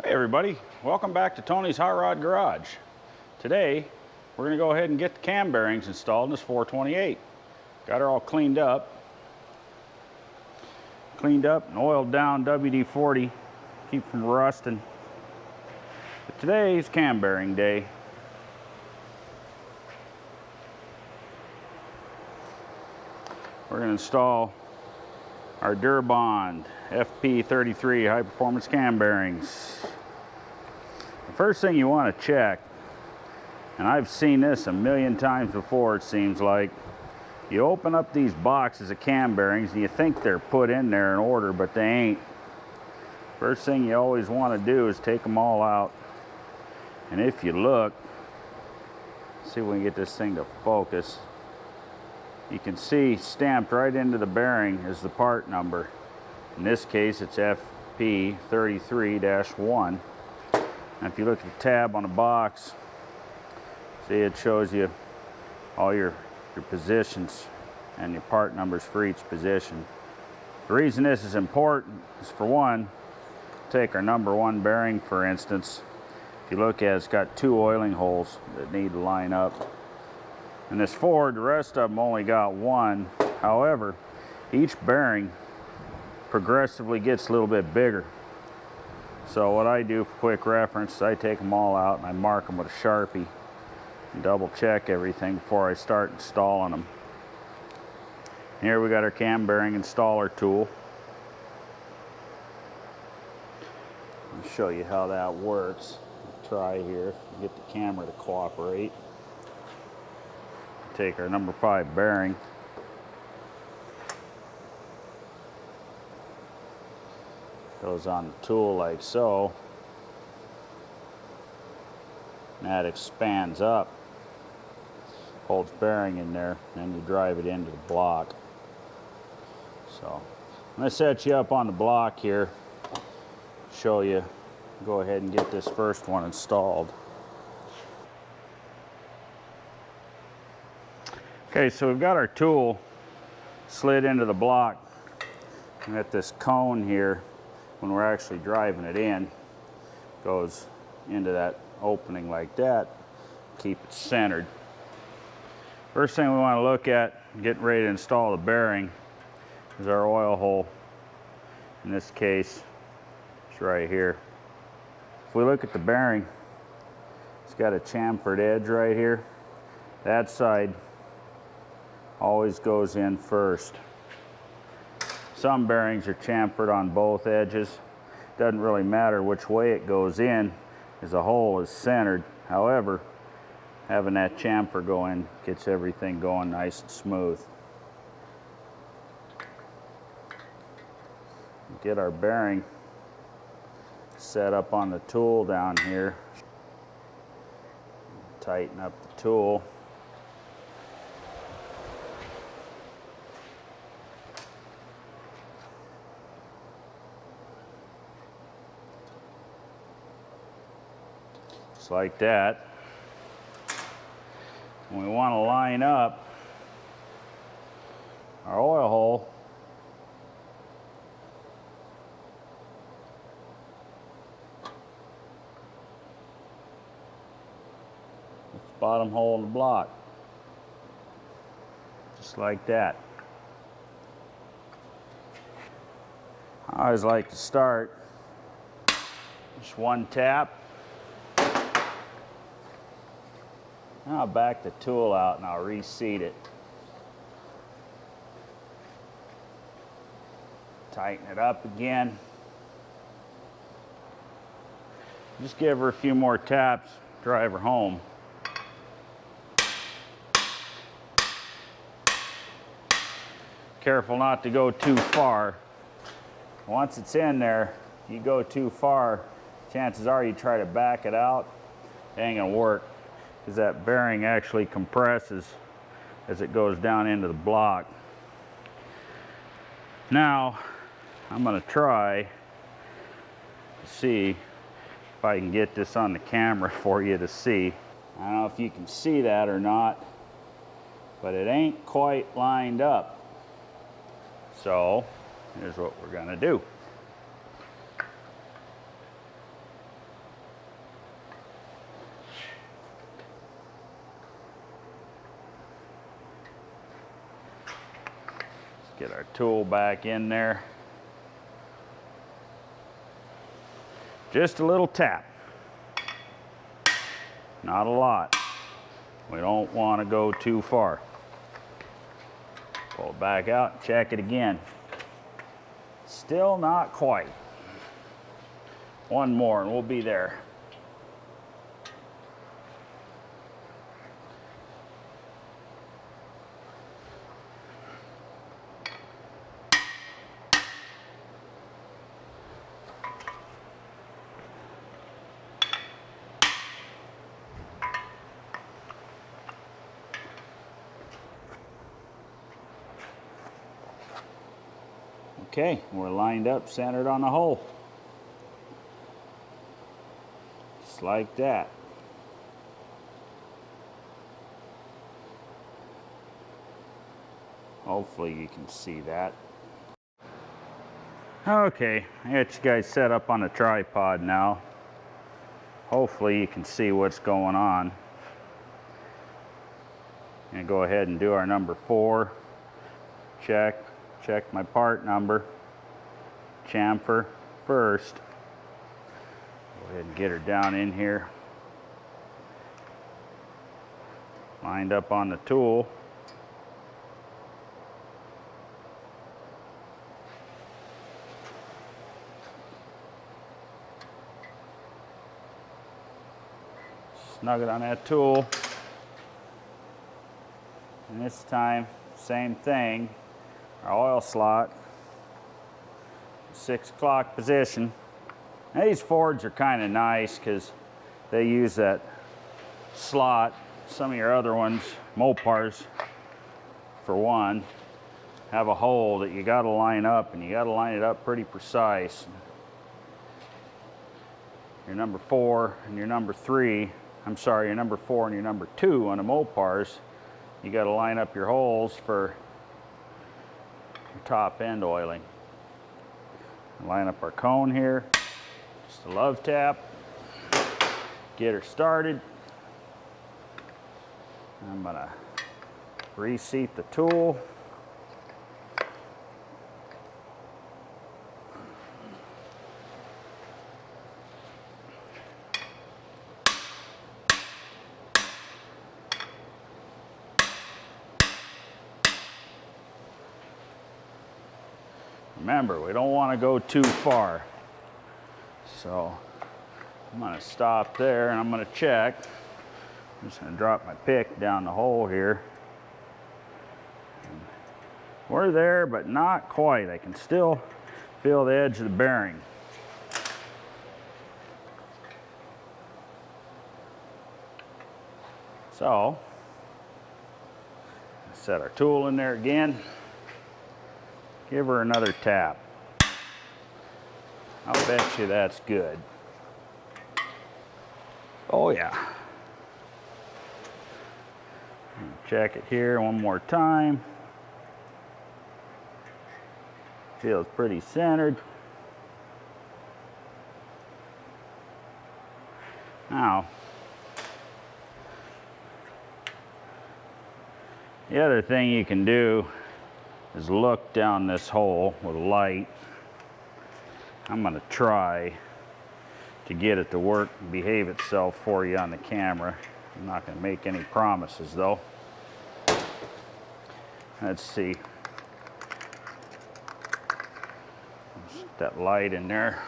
Hey everybody, welcome back to Tony's Hot Rod Garage. Today we're going to go ahead and get the cam bearings installed in this 428. Got her all cleaned up and oiled down WD-40, keep from rusting. But today's cam bearing day. We're going to install our Durbond FP33 high performance cam bearings. The first thing you want to check, and I've seen this a million times before, it seems like, you open up these boxes of cam bearings and you think they're put in there in order, but they ain't. First thing you always want to do is take them all out. And if you look, see if we can get this thing to focus. You can see stamped right into the bearing is the part number. In this case, it's FP33-1. And if you look at the tab on the box, see it shows you all your positions and your part numbers for each position. The reason this is important is, for one, take our number 1 bearing for instance. If you look at it, it's got 2 oiling holes that need to line up. And this Ford, the rest of them only got 1. However, each bearing progressively gets a little bit bigger. So what I do for quick reference is I take them all out and I mark them with a Sharpie and double check everything before I start installing them. Here we got our cam bearing installer tool. I'll show you how that works. I'll try here, get the camera to cooperate. Take our number 5 bearing. Goes on the tool like so. And that expands up. Holds bearing in there, and then you drive it into the block. So I'm going to set you up on the block here, show you, go ahead and get this first one installed. Okay, so we've got our tool slid into the block, and at this cone here, when we're actually driving it in, goes into that opening like that, keep it centered. First thing we want to look at, getting ready to install the bearing, is our oil hole. In this case, it's right here. If we look at the bearing, it's got a chamfered edge right here. That side always goes in first. Some bearings are chamfered on both edges. Doesn't really matter which way it goes in, as the hole is centered. However, having that chamfer go in gets everything going nice and smooth. Get our bearing set up on the tool down here. Tighten up the tool. Just like that. And we want to line up our oil hole with the bottom hole in the block. Just like that. I always like to start just one tap. I'll back the tool out and I'll reseat it. Tighten it up again. Just give her a few more taps, drive her home. Careful not to go too far. Once it's in there, you go too far, chances are you try to back it out, it ain't gonna work, because that bearing actually compresses as it goes down into the block. Now, I'm going to try to see if I can get this on the camera for you to see. I don't know if you can see that or not, but it ain't quite lined up. So, here's what we're going to do. Get our tool back in there. Just a little tap. Not a lot. We don't want to go too far. Pull it back out, check it again. Still not quite. One more and we'll be there. Okay, we're lined up, centered on the hole. Just like that. Hopefully you can see that. Okay, I got you guys set up on a tripod now. Hopefully you can see what's going on. I'm gonna go ahead and do our number 4. Check my part number. Chamfer first. Go ahead and get her down in here. Lined up on the tool. Snug it on that tool. And this time, same thing. Our oil slot, 6 o'clock position. Now these Fords are kind of nice because they use that slot. Some of your other ones, Mopars, for one, have a hole that you got to line up, and you got to line it up pretty precise. Your number 4 and your number 3, I'm sorry, your number 4 and your number 2 on the Mopars, you got to line up your holes for top end oiling. Line up our cone here, just a love tap, get her started. I'm gonna reseat the tool. Remember, we don't want to go too far. So I'm going to stop there and I'm going to check. I'm just going to drop my pick down the hole here. We're there, but not quite. I can still feel the edge of the bearing. So, set our tool in there again. Give her another tap. I'll bet you that's good. Oh yeah. Check it here one more time. Feels pretty centered. Now, the other thing you can do is look down this hole with a light. I'm going to try to get it to work and behave itself for you on the camera. I'm not going to make any promises though. Let's see. Put that light in there.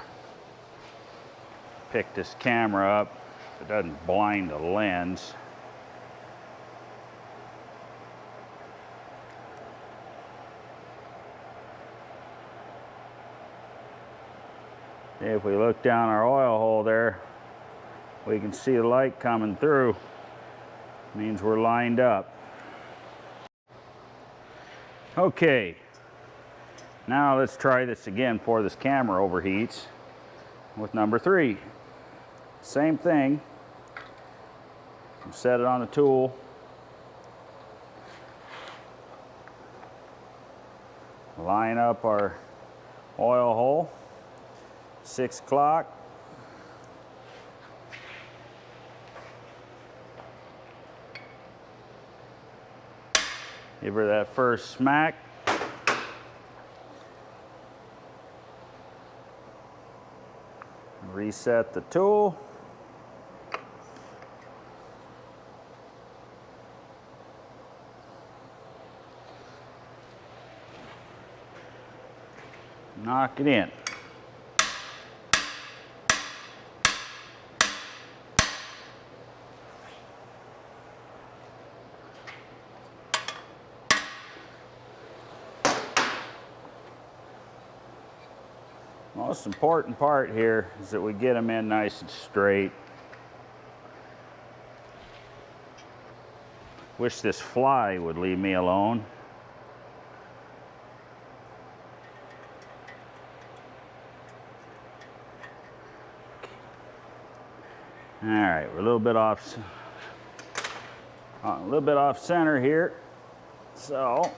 Pick this camera up so it doesn't blind the lens. If we look down our oil hole there, we can see the light coming through. Means we're lined up. Okay, now let's try this again before this camera overheats with number 3. Same thing. Set it on the tool. Line up our oil hole. 6 o'clock. Give her that first smack. Reset the tool. Knock it in. Most important part here is that we get them in nice and straight. Wish this fly would leave me alone. All right, we're a little bit off center here. So,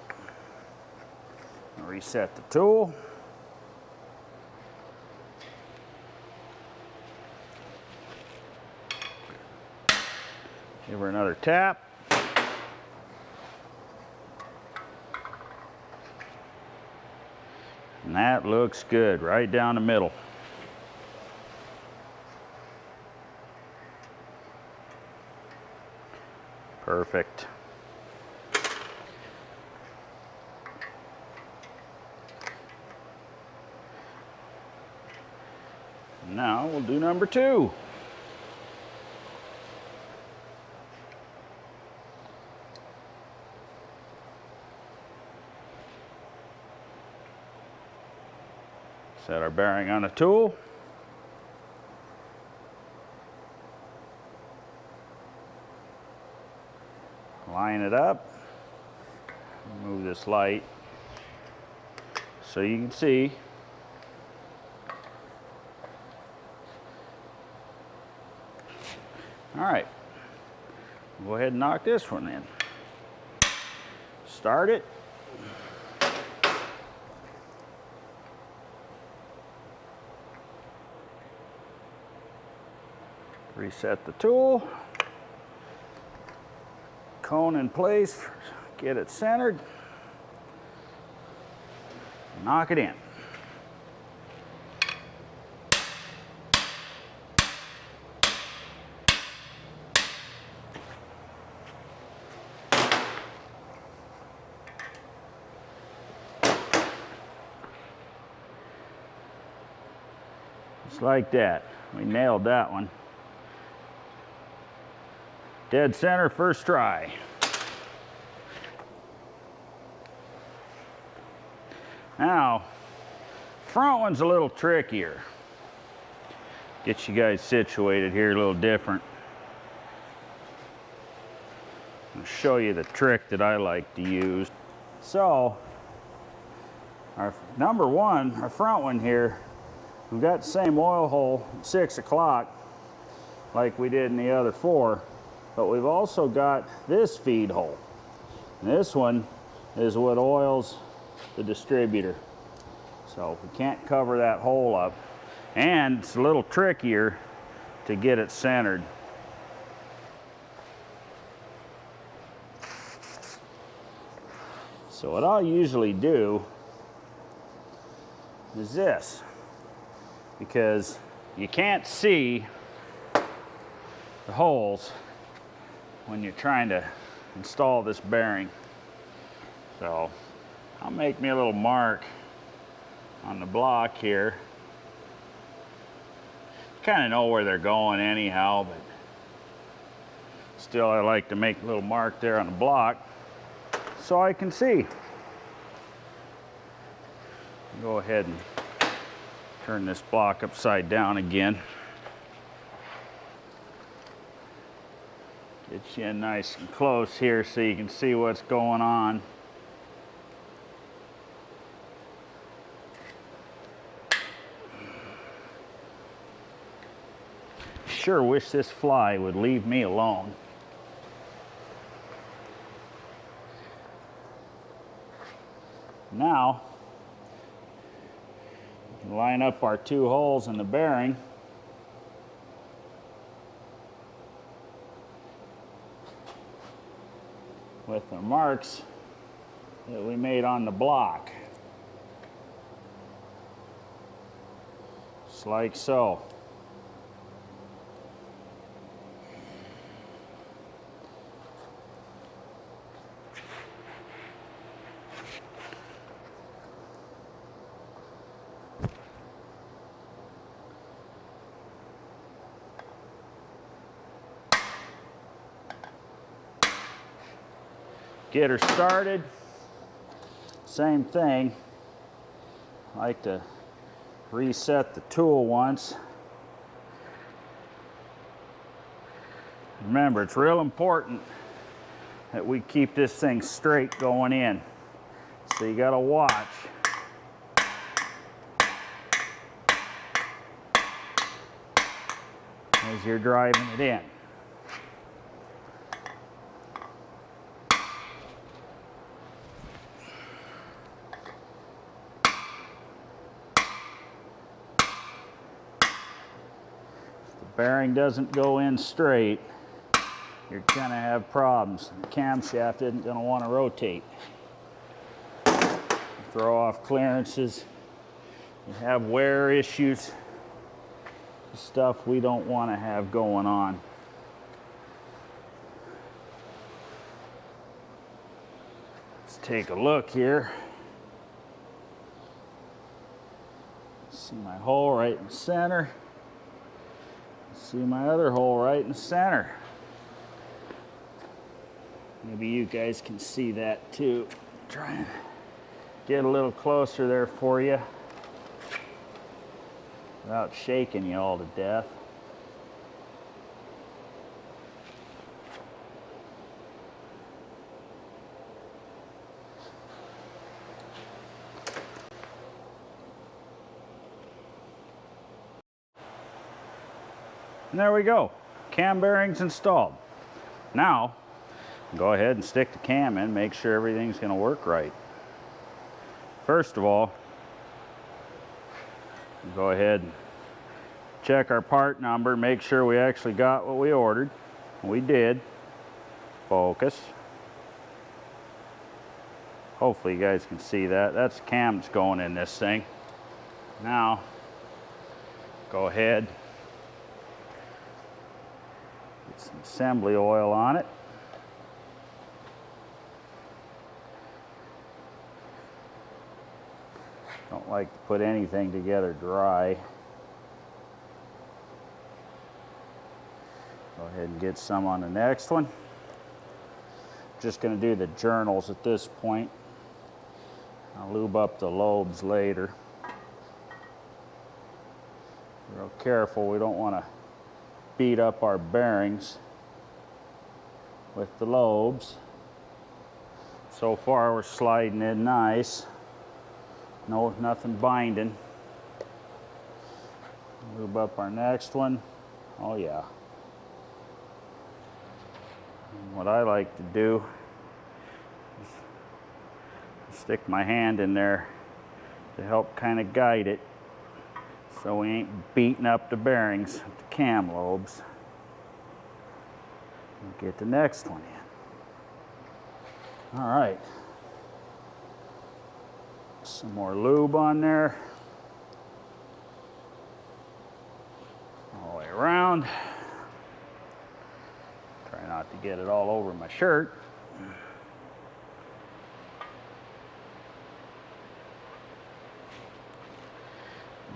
reset the tool. Give her another tap. And that looks good, right down the middle. Perfect. Now we'll do number 2. Set our bearing on the tool. Line it up. Move this light so you can see. All right, go ahead and knock this one in. Start it. Reset the tool. Cone in place, get it centered. Knock it in. Just like that. We nailed that one. Dead center, first try. Now, front one's a little trickier. Get you guys situated here a little different. I'll show you the trick that I like to use. So, our number 1, our front one here, we've got the same oil hole, 6 o'clock, like we did in the other 4. But we've also got this feed hole. And this one is what oils the distributor. So we can't cover that hole up. And it's a little trickier to get it centered. So what I'll usually do is this, because you can't see the holes when you're trying to install this bearing. So I'll make me a little mark on the block here. Kind of know where they're going anyhow, but still I like to make a little mark there on the block so I can see. Go ahead and turn this block upside down again. Get you in nice and close here so you can see what's going on. Sure wish this fly would leave me alone. Now, line up our 2 holes in the bearing. With the marks that we made on the block. Just like so. get her started. Same thing. I like to reset the tool once. Remember, it's real important that we keep this thing straight going in. So you gotta watch. As you're driving it in. If the bearing doesn't go in straight, you're gonna have problems. The camshaft isn't gonna want to rotate. Throw off clearances. You have wear issues. Stuff we don't want to have going on. Let's take a look here. See my hole right in the center. See my other hole right in the center. Maybe you guys can see that too. Try and get a little closer there for you without shaking you all to death. And there we go. Cam bearings installed. Now, go ahead and stick the cam in, make sure everything's going to work right. First of all, go ahead and check our part number, make sure we actually got what we ordered. We did. Focus. Hopefully you guys can see that. That's the cam that's going in this thing. Now, go ahead, get some assembly oil on it. Don't like to put anything together dry. Go ahead and get some on the next one. Just going to do the journals at this point. I'll lube up the lobes later. Real careful, we don't want to beat up our bearings with the lobes. So far we're sliding in nice. No, nothing binding. Lube up our next one. Oh yeah. And what I like to do is stick my hand in there to help kind of guide it so we ain't beating up the bearings with the cam lobes. We'll get the next one in. All right. Some more lube on there. All the way around. Try not to get it all over my shirt.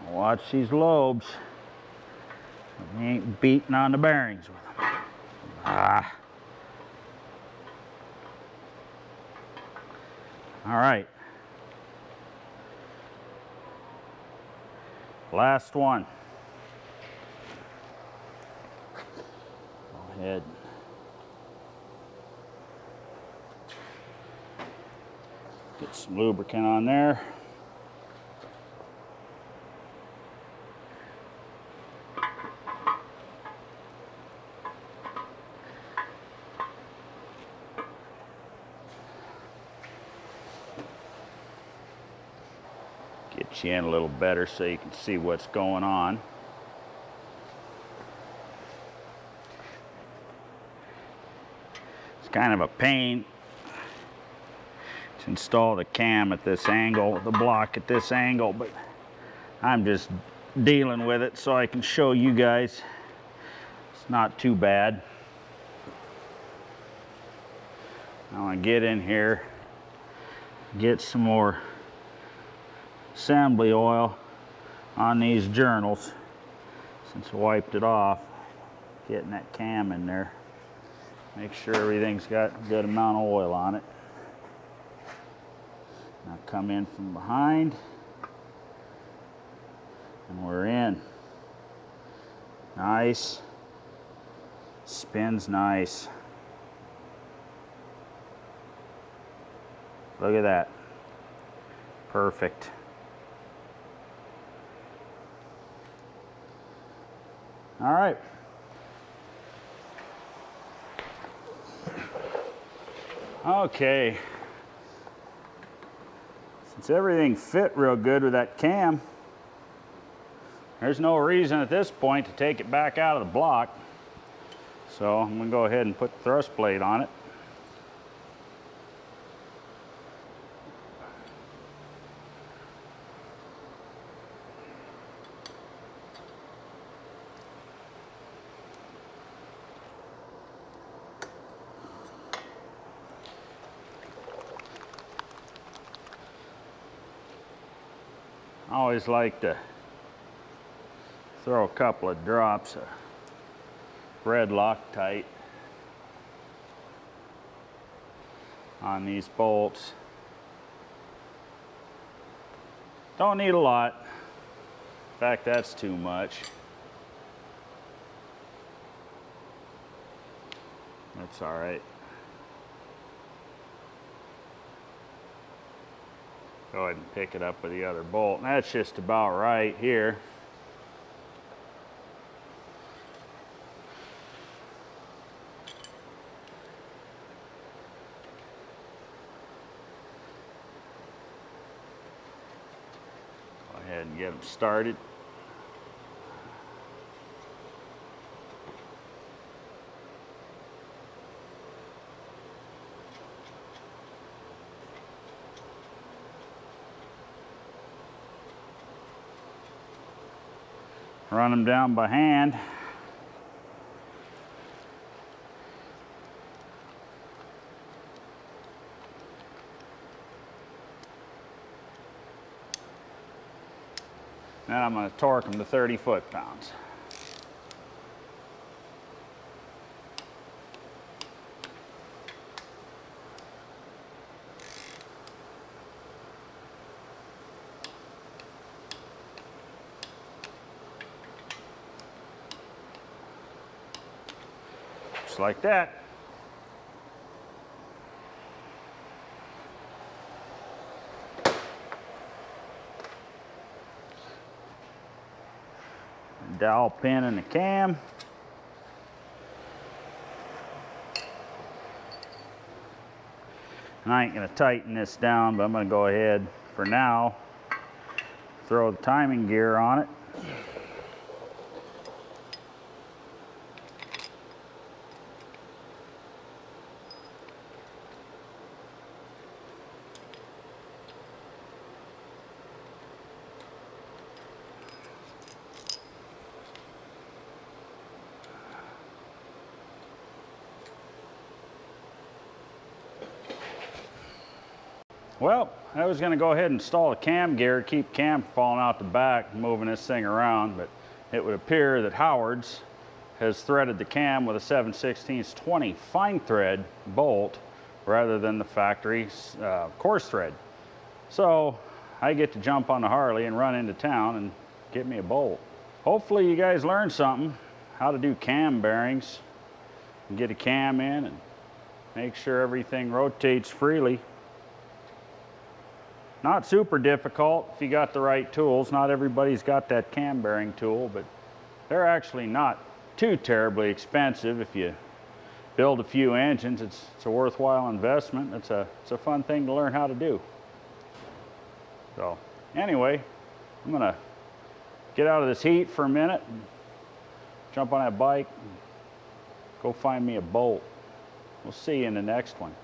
Watch these lobes. We ain't beating on the bearings with them. Ah. All right. Last one. Go ahead. Get some lubricant on there. Get you in a little better so you can see what's going on. It's kind of a pain to install the cam at this angle, the block at this angle, but I'm just dealing with it so I can show you guys. It's not too bad. I want to get in here, get some more assembly oil on these journals since I wiped it off. Getting that cam in there. Make sure everything's got a good amount of oil on it. come in from behind. And we're in. Nice. Spins nice. Look at that. Perfect. All right. Okay. Since everything fit real good with that cam, there's no reason at this point to take it back out of the block. So I'm going to go ahead and put the thrust plate on it. I always like to throw a couple of drops of red Loctite on these bolts. Don't need a lot. In fact, that's too much. That's all right. Go ahead and pick it up with the other bolt. And that's just about right here. Go ahead and get them started. Run them down by hand. Now I'm going to torque them to 30 foot-pounds. Just like that. Dowel pin in the cam. And I ain't going to tighten this down, but I'm going to go ahead for now, throw the timing gear on it. Well, I was going to go ahead and install a cam gear to keep cam from falling out the back, moving this thing around, but it would appear that Howard's has threaded the cam with a 7/16 20 fine thread bolt rather than the factory coarse thread. So I get to jump on the Harley and run into town and get me a bolt. Hopefully you guys learned something, how to do cam bearings and get a cam in and make sure everything rotates freely. Not super difficult if you got the right tools. Not everybody's got that cam bearing tool, but they're actually not too terribly expensive. If you build a few engines, it's a worthwhile investment. It's a fun thing to learn how to do. So anyway, I'm gonna get out of this heat for a minute and jump on that bike and go find me a bolt. We'll see you in the next one.